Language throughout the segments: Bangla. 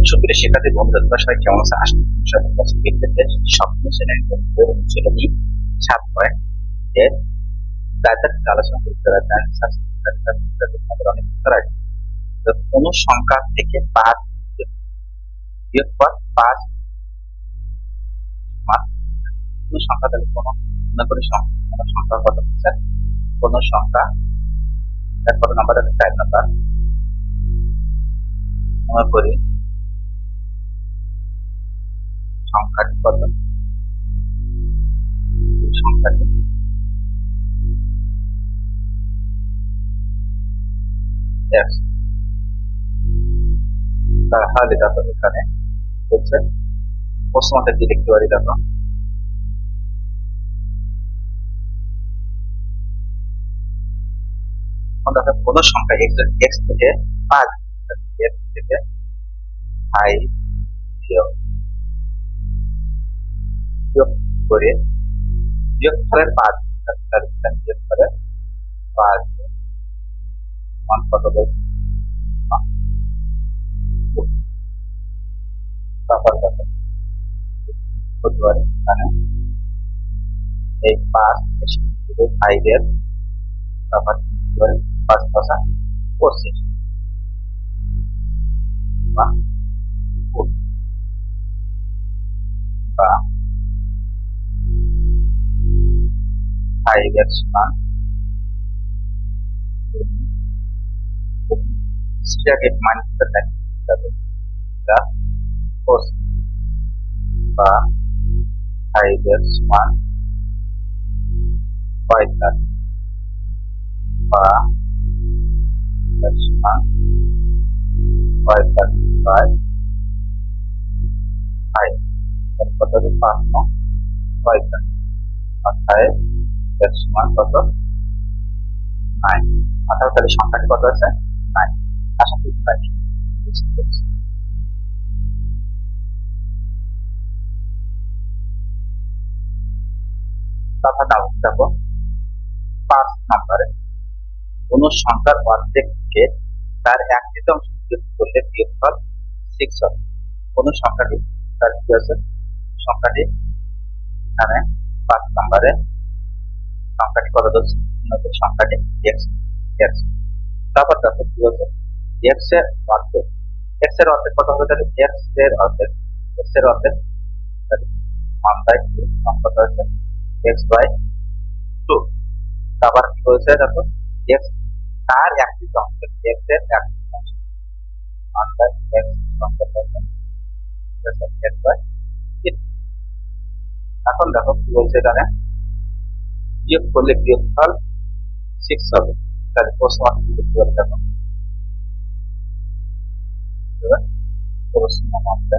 সুপ্রিয় শিক্ষার্থী বন্ধুরা, তোমরা সবাই কেমন আছো? আশা করি সবাই ভালো আছো। এক্ষেত্রে সপ্তম শ্রেণীর অনুশীলনী 7.এর প্রায়তাত্ত্বিক আলোচনা করতে তোমাদের অনেক উত্তর আসবে। তো কোন সংখ্যা থেকে 5 বিয়োগফল 5 সমান কোন সংখ্যা, তাহলে কোন সংখ্যা কত হচ্ছে? কোন সংখ্যা কত নাম্বার আছে? 4 নাম্বার। মনে করি সংখ্যাটি কত? সংখ্যাটি x। তাহলে দেখো এখানে হচ্ছে প্রশ্নটা কি লিখতে পারি? দেখো কোন সংখ্যা x থেকে 5 x থেকে 5 বিয়োগ করে বিয়োগফলের 5 বিয়োগফলের 5 মান কত বলছে? তারপর দেখো করতে পারি এখানে এই 5 এর তারপর 5 পাঁচা 25 বা 5 এর সমান সিটাকে মাইনাস করতে থাকি বা 5 এর সমান 45 বা এর সমান 45 5 কত? 5 নং 45 অর্থাৎ এর সমান কত? 9। অর্থাৎ তাহলে সংখ্যাটি কত আছে? 9। আশা করি তারপর দেখো 5 নম্বরে কোন সংখ্যার অর্ধেক থেকে তার 1/3 বিয়োগ করলে বিয়োগফল 6 হবে। কোন সংখ্যাটি তার কি আছে? সংখ্যাটি এখানে 5 নম্বরে সংখ্যাটি কত হচ্ছে? সংখ্যাটি x। তারপর দেখো কি হচ্ছে? x এর অর্ধেক কত হবে? তাহলে x এর অর্ধেক 1/2 কত আছে? x/2। তারপর কি হয়েছে? দেখো x তার 1/3 x এর 1/3 1/x এখন দেখো কি বলছে এখানে বিয়োগ করলে বিয়োগফল 6 হবে। তাহলে প্রশ্ন কি লিখতে পারি? দেখো প্রশ্ন মধ্যে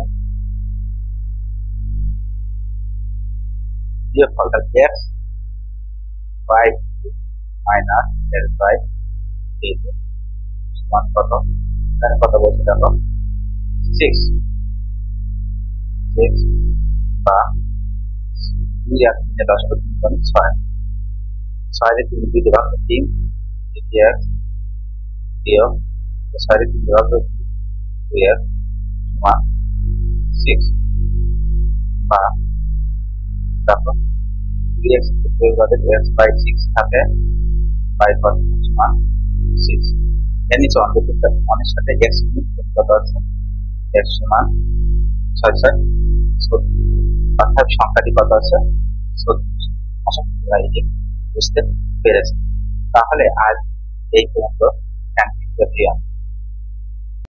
বিয়োগফলটা x by minus x by 3 সমান কত? এখানে কত বলছে? দেখো 6 বা 2 আর 3 10 করে 6 6 এর 3 দিয়ে ভাগ 3 x বিয়োগ 6 এর 3 ভাগ 2x সমান 6 বা দেখো 2x থেকে বাদে x বাই 6 থাকে বাই কত সমান 6। এর নিচে অনেক সাথে x কত আছে? x সমান 6 6 অর্থাৎ সংখ্যাটি কত আছে? 36। আশা করি এটি বুঝতে পেরেছি। তাহলে আজ এই পর্যন্ত। Thank you everyone.